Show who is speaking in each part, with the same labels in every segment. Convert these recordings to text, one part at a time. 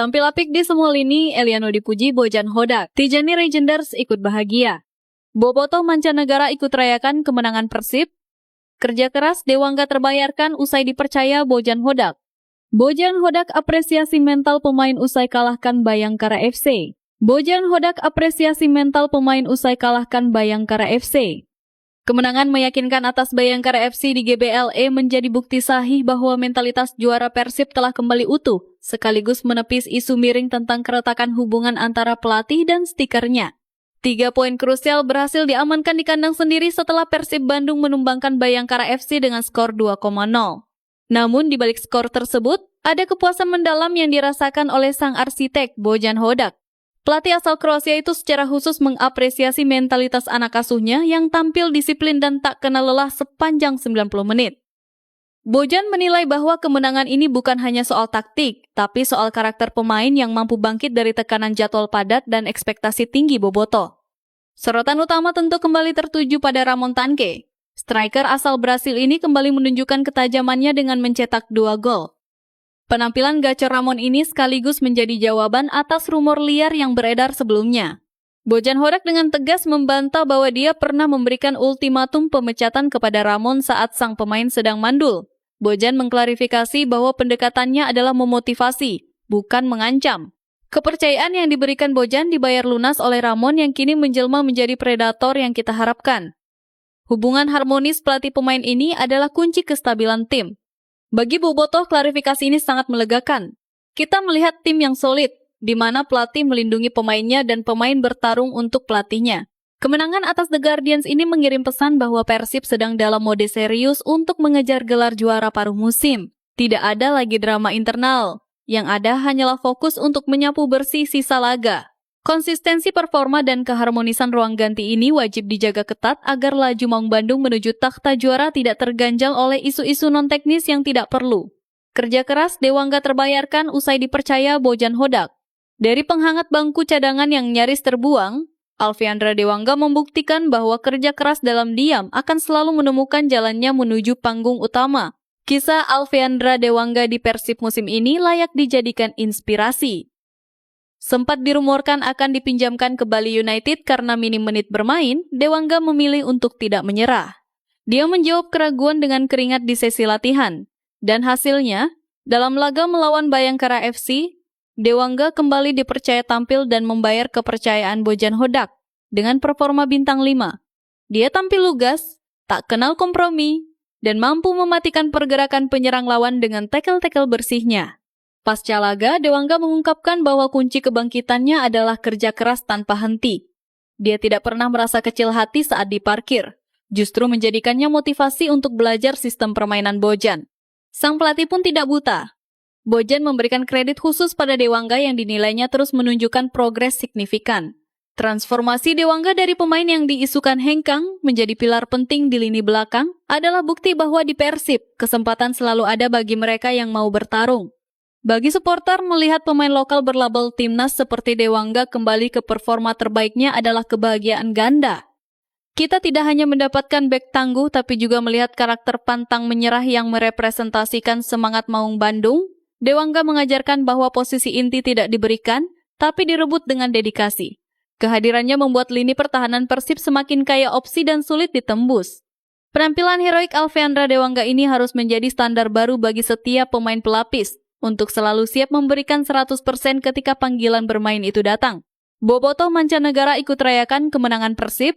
Speaker 1: Tampil apik di semua lini, Eliano dipuji Bojan Hodak. Tijani Legenders ikut bahagia. Bobotoh mancanegara ikut rayakan kemenangan Persib. Kerja keras Dewangga terbayarkan usai dipercaya Bojan Hodak. Bojan Hodak apresiasi mental pemain usai kalahkan Bayangkara FC. Bojan Hodak apresiasi mental pemain usai kalahkan Bayangkara FC. Kemenangan meyakinkan atas Bayangkara FC di GBLA menjadi bukti sahih bahwa mentalitas juara Persib telah kembali utuh, sekaligus menepis isu miring tentang keretakan hubungan antara pelatih dan stikernya. 3 poin krusial berhasil diamankan di kandang sendiri setelah Persib Bandung menumbangkan Bayangkara FC dengan skor 2,0. Namun di balik skor tersebut, ada kepuasan mendalam yang dirasakan oleh sang arsitek Bojan Hodak. Pelatih asal Kroasia itu secara khusus mengapresiasi mentalitas anak asuhnya yang tampil disiplin dan tak kenal lelah sepanjang 90 menit. Bojan menilai bahwa kemenangan ini bukan hanya soal taktik, tapi soal karakter pemain yang mampu bangkit dari tekanan jadwal padat dan ekspektasi tinggi Bobotoh. Sorotan utama tentu kembali tertuju pada Ramon Tanque. Striker asal Brasil ini kembali menunjukkan ketajamannya dengan mencetak 2 gol. Penampilan gacor Ramon ini sekaligus menjadi jawaban atas rumor liar yang beredar sebelumnya. Bojan Hodak dengan tegas membantah bahwa dia pernah memberikan ultimatum pemecatan kepada Ramon saat sang pemain sedang mandul. Bojan mengklarifikasi bahwa pendekatannya adalah memotivasi, bukan mengancam. Kepercayaan yang diberikan Bojan dibayar lunas oleh Ramon yang kini menjelma menjadi predator yang kita harapkan. Hubungan harmonis pelatih pemain ini adalah kunci kestabilan tim. Bagi Bobotoh, klarifikasi ini sangat melegakan. Kita melihat tim yang solid, di mana pelatih melindungi pemainnya dan pemain bertarung untuk pelatihnya. Kemenangan atas The Guardians ini mengirim pesan bahwa Persib sedang dalam mode serius untuk mengejar gelar juara paruh musim. Tidak ada lagi drama internal. Yang ada hanyalah fokus untuk menyapu bersih sisa laga. Konsistensi performa dan keharmonisan ruang ganti ini wajib dijaga ketat agar laju Maung Bandung menuju takhta juara tidak terganjal oleh isu-isu non-teknis yang tidak perlu. Kerja keras Dewangga terbayarkan usai dipercaya Bojan Hodak. Dari penghangat bangku cadangan yang nyaris terbuang, Alfiandra Dewangga membuktikan bahwa kerja keras dalam diam akan selalu menemukan jalannya menuju panggung utama. Kisah Alfiandra Dewangga di Persib musim ini layak dijadikan inspirasi. Sempat dirumorkan akan dipinjamkan ke Bali United karena minim menit bermain, Dewangga memilih untuk tidak menyerah. Dia menjawab keraguan dengan keringat di sesi latihan. Dan hasilnya, dalam laga melawan Bayangkara FC, Dewangga kembali dipercaya tampil dan membayar kepercayaan Bojan Hodak dengan performa bintang 5. Dia tampil lugas, tak kenal kompromi, dan mampu mematikan pergerakan penyerang lawan dengan tackle-tackle bersihnya. Pasca laga, Dewangga mengungkapkan bahwa kunci kebangkitannya adalah kerja keras tanpa henti. Dia tidak pernah merasa kecil hati saat diparkir, justru menjadikannya motivasi untuk belajar sistem permainan Bojan. Sang pelatih pun tidak buta. Bojan memberikan kredit khusus pada Dewangga yang dinilainya terus menunjukkan progres signifikan. Transformasi Dewangga dari pemain yang diisukan hengkang menjadi pilar penting di lini belakang adalah bukti bahwa di Persib, kesempatan selalu ada bagi mereka yang mau bertarung. Bagi supporter, melihat pemain lokal berlabel timnas seperti Dewangga kembali ke performa terbaiknya adalah kebahagiaan ganda. Kita tidak hanya mendapatkan bek tangguh, tapi juga melihat karakter pantang menyerah yang merepresentasikan semangat Maung Bandung. Dewangga mengajarkan bahwa posisi inti tidak diberikan, tapi direbut dengan dedikasi. Kehadirannya membuat lini pertahanan Persib semakin kaya opsi dan sulit ditembus. Penampilan heroik Alfiandra Dewangga ini harus menjadi standar baru bagi setiap pemain pelapis, untuk selalu siap memberikan 100% ketika panggilan bermain itu datang. Bobotoh mancanegara ikut rayakan kemenangan Persib.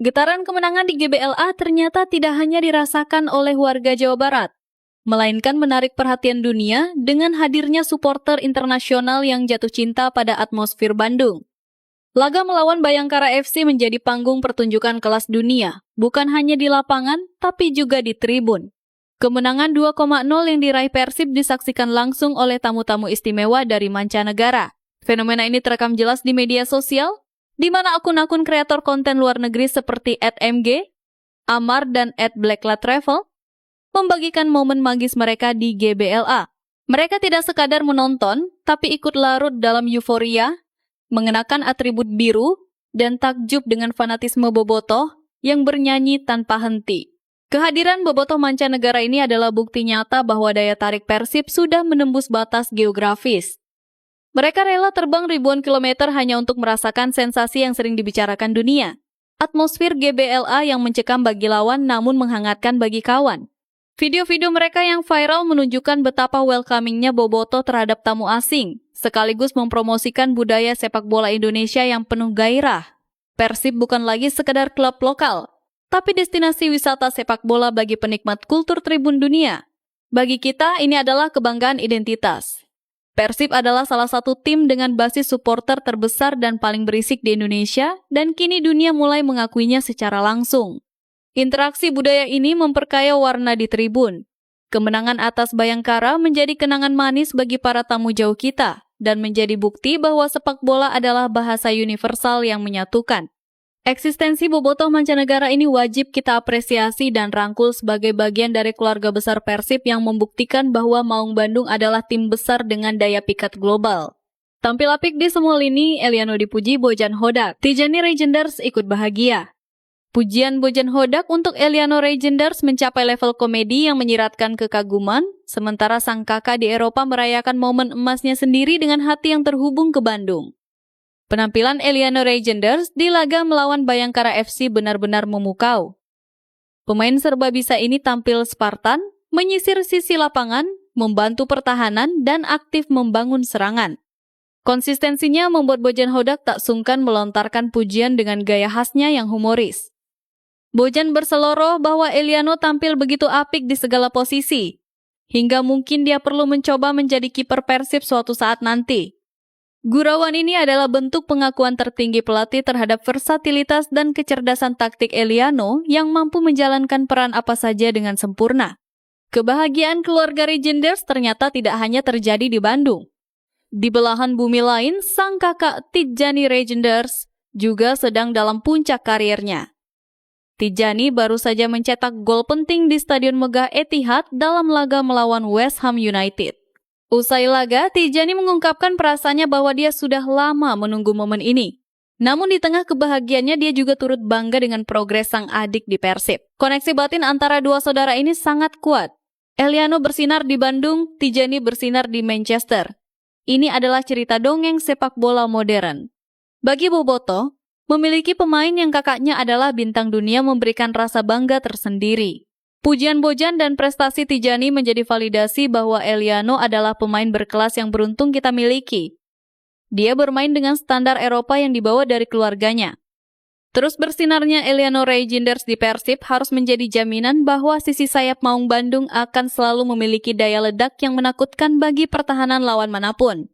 Speaker 1: Getaran kemenangan di GBLA ternyata tidak hanya dirasakan oleh warga Jawa Barat, melainkan menarik perhatian dunia dengan hadirnya supporter internasional yang jatuh cinta pada atmosfer Bandung. Laga melawan Bayangkara FC menjadi panggung pertunjukan kelas dunia, bukan hanya di lapangan, tapi juga di tribun. Kemenangan 2,0 yang diraih Persib disaksikan langsung oleh tamu-tamu istimewa dari mancanegara. Fenomena ini terekam jelas di media sosial, di mana akun-akun kreator konten luar negeri seperti @mg, Amar, dan @blacklattravel membagikan momen magis mereka di GBLA. Mereka tidak sekadar menonton, tapi ikut larut dalam euforia, mengenakan atribut biru, dan takjub dengan fanatisme Bobotoh yang bernyanyi tanpa henti. Kehadiran bobotoh mancanegara ini adalah bukti nyata bahwa daya tarik Persib sudah menembus batas geografis. Mereka rela terbang ribuan kilometer hanya untuk merasakan sensasi yang sering dibicarakan dunia. Atmosfer GBLA yang mencekam bagi lawan namun menghangatkan bagi kawan. Video-video mereka yang viral menunjukkan betapa welcoming-nya Bobotoh terhadap tamu asing, sekaligus mempromosikan budaya sepak bola Indonesia yang penuh gairah. Persib bukan lagi sekedar klub lokal, tapi destinasi wisata sepak bola bagi penikmat kultur tribun dunia. Bagi kita, ini adalah kebanggaan identitas. Persib adalah salah satu tim dengan basis supporter terbesar dan paling berisik di Indonesia, dan kini dunia mulai mengakuinya secara langsung. Interaksi budaya ini memperkaya warna di tribun. Kemenangan atas Bayangkara menjadi kenangan manis bagi para tamu jauh kita, dan menjadi bukti bahwa sepak bola adalah bahasa universal yang menyatukan. Eksistensi bobotoh mancanegara ini wajib kita apresiasi dan rangkul sebagai bagian dari keluarga besar Persib yang membuktikan bahwa Maung Bandung adalah tim besar dengan daya pikat global. Tampil apik di semua lini, Eliano dipuji Bojan Hodak. Tijani Regenders ikut bahagia. Pujian Bojan Hodak untuk Eliano Regenders mencapai level komedi yang menyiratkan kekaguman, sementara sang kakak di Eropa merayakan momen emasnya sendiri dengan hati yang terhubung ke Bandung. Penampilan Eliano Regenders di laga melawan Bayangkara FC benar-benar memukau. Pemain serba bisa ini tampil Spartan, menyisir sisi lapangan, membantu pertahanan, dan aktif membangun serangan. Konsistensinya membuat Bojan Hodak tak sungkan melontarkan pujian dengan gaya khasnya yang humoris. Bojan berseloroh bahwa Eliano tampil begitu apik di segala posisi, hingga mungkin dia perlu mencoba menjadi kiper Persib suatu saat nanti. Gurauan ini adalah bentuk pengakuan tertinggi pelatih terhadap versatilitas dan kecerdasan taktik Eliano yang mampu menjalankan peran apa saja dengan sempurna. Kebahagiaan keluarga Regenders ternyata tidak hanya terjadi di Bandung. Di belahan bumi lain, sang kakak Tijani Regenders juga sedang dalam puncak karirnya. Tijani baru saja mencetak gol penting di Stadion Megah Etihad dalam laga melawan West Ham United. Usai laga, Tijani mengungkapkan perasaannya bahwa dia sudah lama menunggu momen ini. Namun di tengah kebahagiaannya dia juga turut bangga dengan progres sang adik di Persib. Koneksi batin antara dua saudara ini sangat kuat. Eliano bersinar di Bandung, Tijani bersinar di Manchester. Ini adalah cerita dongeng sepak bola modern. Bagi Bobotoh, memiliki pemain yang kakaknya adalah bintang dunia memberikan rasa bangga tersendiri. Pujian Bojan dan prestasi Tijani menjadi validasi bahwa Eliano adalah pemain berkelas yang beruntung kita miliki. Dia bermain dengan standar Eropa yang dibawa dari keluarganya. Terus bersinarnya Eliano Regenders di Persib harus menjadi jaminan bahwa sisi sayap Maung Bandung akan selalu memiliki daya ledak yang menakutkan bagi pertahanan lawan manapun.